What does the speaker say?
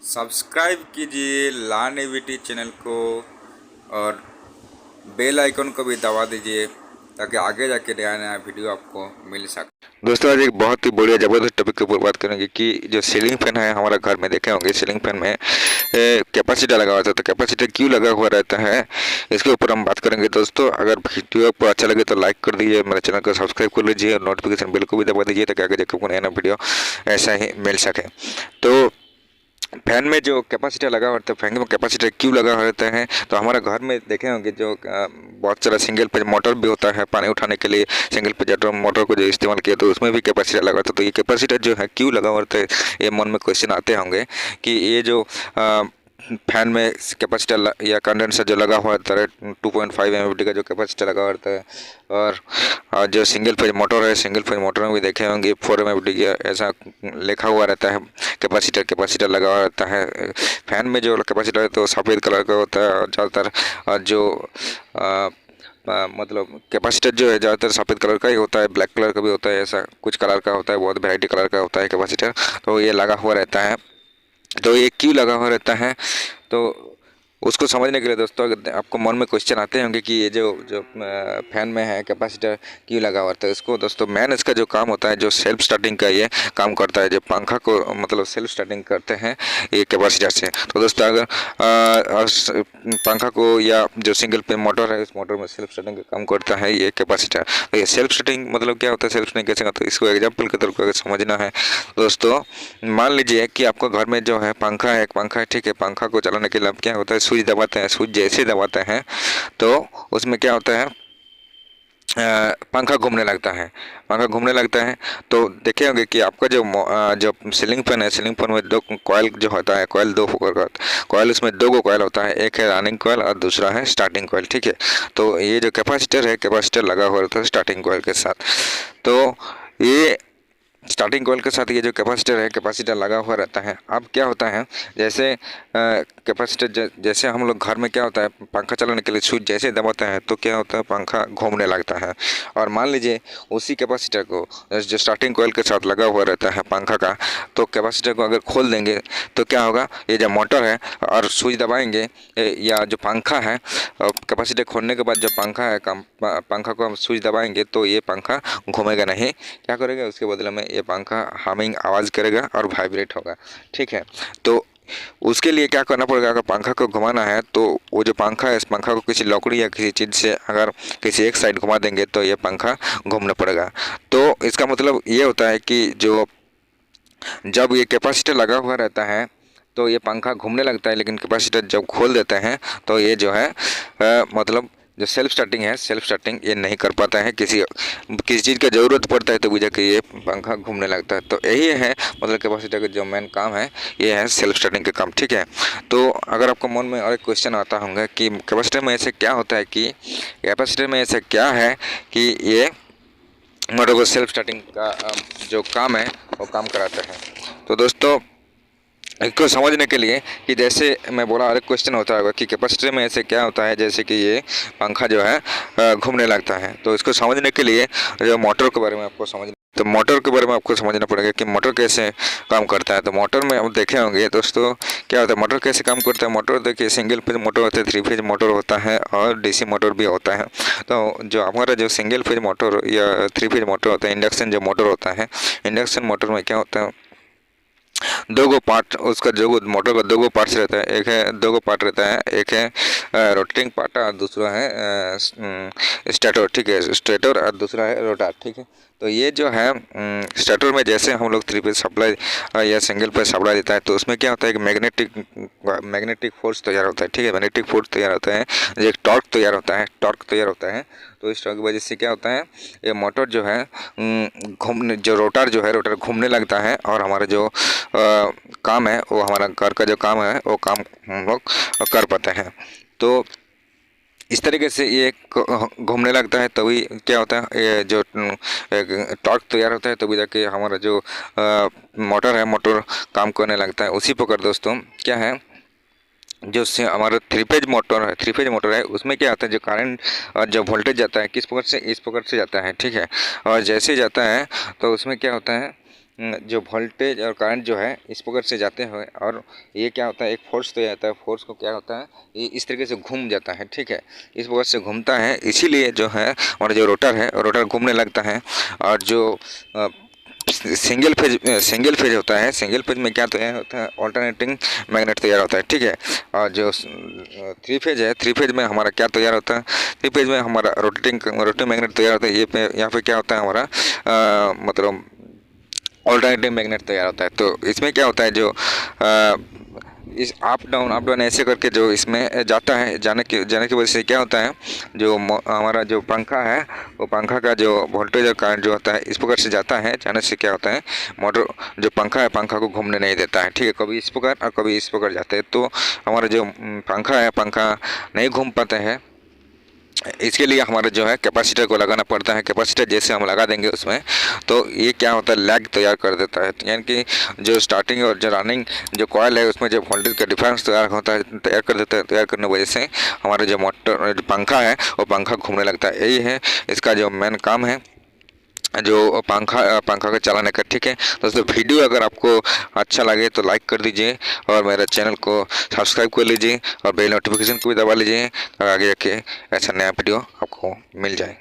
Subscribe कीजिए लानेविटी channel को और बेल आइकन को भी दबा दीजिए ताकि आगे जाके नया नया वीडियो आपको मिल सके। दोस्तों आज एक बहुत ही बढ़िया ज़बरदस्त टॉपिक के ऊपर बात करेंगे कि जो सीलिंग फैन है हमारा घर में देखे होंगे। सीलिंग फैन में कैपेसिटर लगा हुआ था, तो कैपेसिटर क्यों लगा हुआ रहता है इसके ऊपर हम बात करेंगे। दोस्तों अगर वीडियो आपको अच्छा लगे तो लाइक कर दीजिए, मेरे चैनल को सब्सक्राइब कर लीजिए और नोटिफिकेशन बेल को भी दबा दीजिए ताकि आगे जाकर आपको नया नया वीडियो ऐसा ही मिल सके। तो फैन में जो कैपेसिटर लगा होता है, फैन में कैपेसिटर क्यों लगा रहता है, तो हमारे घर में देखे होंगे जो बहुत सारा सिंगल पेज मोटर भी होता है पानी उठाने के लिए। सिंगल पेज मोटर को जो इस्तेमाल किया तो उसमें भी कैपेसिटर लगा होता है। तो ये कैपेसिटर जो है क्यों लगा होता है, ये मन में क्वेश्चन आते होंगे कि ये जो फैन में कैपेसिटर या कंडेंसर जो लगा हुआ रहता है 2.5 एमएफडी का जो कैपेसिटर लगा हुआ रहता है, और जो सिंगल फेज मोटर है, सिंगल फेज मोटर में भी देखे होंगे 4 एमएफडी का ऐसा लिखा हुआ रहता है। कैपेसिटर लगा हुआ रहता है। फैन में जो कैपेसिटर है तो सफ़ेद कलर का होता है और ज़्यादातर जो मतलब कैपेसिटर जो है ज़्यादातर सफ़ेद कलर का ही होता है, ब्लैक कलर का भी होता है, ऐसा कुछ कलर का होता है, बहुत वैरायटी कलर का होता है कैपेसिटर। तो ये लगा हुआ रहता है। तो ये क्यों लगा हुआ रहता है, तो उसको समझने के लिए दोस्तों अगर आपको मन में क्वेश्चन आते होंगे कि ये जो जो फैन में है कैपेसिटर क्यों लगा हुआ है, इसको दोस्तों मेन इसका जो काम होता है, जो सेल्फ स्टार्टिंग का ये काम करता है, जो पंखा को मतलब सेल्फ स्टार्टिंग करते हैं ये कैपेसिटर से। तो दोस्तों अगर पंखा को या जो सिंगल पे मोटर है, इस मोटर में सेल्फ स्टार्टिंग का काम करता है ये कैपेसिटर। तो ये सेल्फ स्टार्टिंग मतलब क्या होता है, सेल्फ स्टार्टिंग कैसे होता है, इसको एग्जाम्पल के तौर पर अगर समझना है दोस्तों, मान लीजिए कि आपको घर में जो है पंखा है, एक पंखा है, ठीक है। पंखा को चलाने के लिए आप क्या होता है, स्विच दबाते हैं। स्विच जैसे दबाते हैं तो उसमें क्या होता है, पंखा घूमने लगता है। पंखा घूमने लगता है तो देखे होंगे कि आपका जो सीलिंग फैन है, सीलिंग फैन में दो कॉयल जो होता है, कॉयल दो कॉयल, उसमें दो को कॉयल होता है, एक है रनिंग कॉयल और दूसरा है स्टार्टिंग कॉयल, ठीक है। तो ये जो कैपेसिटर है, कैपेसिटर लगा हुआ रहता है स्टार्टिंग कॉयल के साथ। तो ये स्टार्टिंग कॉइल के साथ ये जो कैपेसिटर है, कैपेसिटर लगा हुआ रहता है। अब क्या होता है, जैसे कैपेसिटर जैसे हम लोग घर में क्या होता है, पंखा चलाने के लिए स्विच जैसे दबाते हैं तो क्या होता है, पंखा घूमने लगता है। और मान लीजिए उसी कैपेसिटर को जो स्टार्टिंग कॉइल के साथ लगा हुआ रहता है पंखा का, तो कैपेसिटर को अगर खोल देंगे तो क्या होगा, ये जो मोटर है और स्विच दबाएंगे या जो पंखा है, कैपेसिटर खोलने के बाद जो पंखा है, पंखा को हम स्विच दबाएंगे तो ये पंखा घूमेगा नहीं। क्या करेगा, उसके बदले में ये पंखा हमिंग आवाज़ करेगा और वाइब्रेट होगा, ठीक है। तो उसके लिए क्या करना पड़ेगा, अगर पंखा को घुमाना है तो वो जो पंखा है, इस पंखा को किसी लकड़ी या किसी चीज़ से अगर किसी एक साइड घुमा देंगे तो ये पंखा घूमना पड़ेगा। तो इसका मतलब ये होता है कि जो जब ये कैपेसिटर लगा हुआ रहता है तो ये पंखा घूमने लगता है, लेकिन कैपेसिटर जब खोल देते हैं तो ये जो है मतलब जो सेल्फ स्टार्टिंग है, सेल्फ स्टार्टिंग ये नहीं कर पाता है। किसी चीज़ का ज़रूरत पड़ता है तो बुझा के ये पंखा घूमने लगता है। तो यही है मतलब कैपेसिटर का जो मेन काम है, ये है सेल्फ स्टार्टिंग का काम, ठीक है। तो अगर आपको मन में और एक क्वेश्चन आता होगा कि कैपेसिटर में ऐसे क्या होता है, कि कैपेसिटर में ऐसा क्या है कि ये मोटर को सेल्फ स्टार्टिंग का जो काम है वो काम कराता है। तो दोस्तों इसको समझने के लिए कि जैसे मैं बोला, और एक क्वेश्चन होता होगा कि कैपेसिटर में ऐसे क्या होता है, जैसे कि ये पंखा जो है घूमने लगता है। तो इसको समझने के लिए जो मोटर के बारे में आपको समझना पड़ेगा कि मोटर कैसे काम करता है। तो मोटर में आप देखे होंगे दोस्तों क्या होता है, मोटर कैसे काम करता है। मोटर देखिए सिंगल फेज मोटर होता है, 3 फेज मोटर होता है और डीसी मोटर भी होता है। तो जो हमारा जो सिंगल फेज मोटर या 3 फेज मोटर होता है, इंडक्शन जो मोटर होता है, इंडक्शन मोटर में क्या होता है, दो गो पार्ट, उसका जो मोटर का दो गो पार्ट्स रहता है, एक है दो गो पार्ट रहता है, एक है रोटेटिंग पार्ट और दूसरा है स्टेटर, ठीक है। स्टेटर और दूसरा है रोटर, ठीक है। तो ये जो है स्टेटर में जैसे हम लोग 3 फेज सप्लाई या सिंगल फेज सप्लाई देता है तो उसमें क्या होता है कि मैग्नेटिक फोर्स तैयार होता है, ठीक है। मैग्नेटिक फोर्स तैयार होता है, एक टॉर्क तैयार होता है। तो इस टॉर्क की वजह से क्या होता है, ये मोटर जो है घूमने, जो रोटर घूमने लगता है और हमारा जो काम है वो, हमारा घर का जो काम है वो काम हम लोग कर पाते हैं। तो इस तरीके से ये घूमने लगता है, तभी क्या होता है, ये जो एक टॉर्क तैयार होता है तभी जाके हमारा जो मोटर काम करने लगता है। उसी प्रकार दोस्तों क्या है, जो हमारा 3 फेज मोटर है, उसमें क्या होता है, जो करंट और जो वोल्टेज जाता है किस प्रकार से, इस प्रकार से जाता है, ठीक है। और जैसे जाता है तो उसमें क्या होता है, जो वोल्टेज और करंट जो है इस प्रकार से जाते हैं और ये क्या होता है, एक फोर्स तो जाता है, फोर्स को क्या होता है ये इस तरीके से घूम जाता है, ठीक है, इस प्रकार से घूमता है, इसीलिए जो है हमारा जो रोटर है रोटर घूमने लगता है। और जो सिंगल फेज होता है, सिंगल फेज में क्या तैयार होता है, ऑल्टरनेटिंग मैग्नेट तैयार होता है, ठीक है। और जो थ्री फेज है, थ्री फेज में हमारा क्या तैयार होता है, थ्री फेज में हमारा रोटेटिंग मैग्नेट तैयार होता है। ये पे यहाँ पे क्या होता है हमारा मतलब ऑल्टरनेटिंग मैग्नेट तैयार होता है। तो इसमें क्या होता है, जो इस अप डाउन ऐसे करके जो इसमें जाता है, जाने की वजह से क्या होता है, जो हमारा जो पंखा है वो पंखा का जो वोल्टेज और करंट जो होता है इस प्रकार से जाता है, जाने से क्या होता है मोटर जो पंखा है पंखा को घूमने नहीं देता है, ठीक है, कभी इस प्रकार और कभी इस प्रकार जाते हैं। तो हमारा जो पंखा है पंखा नहीं घूम पाते हैं, इसके लिए हमारा जो है कैपेसिटर को लगाना पड़ता है। कैपेसिटर जैसे हम लगा देंगे उसमें तो ये क्या होता है लैग तैयार कर देता है, यानी कि जो स्टार्टिंग और जो रनिंग जो कॉयल है उसमें जो वोल्टेज का डिफरेंस तैयार होता है, तैयार कर देता है। तैयार करने की वजह से हमारा जो मोटर जो पंखा है वो पंखा घूमने लगता है। यही है इसका जो मेन काम है, जो पंखा को चलाने का, ठीक है। दोस्तों वीडियो अगर आपको अच्छा लगे तो लाइक कर दीजिए और मेरे चैनल को सब्सक्राइब कर लीजिए और बेल नोटिफिकेशन को भी दबा लीजिए, आगे जाके ऐसा नया वीडियो आपको मिल जाए।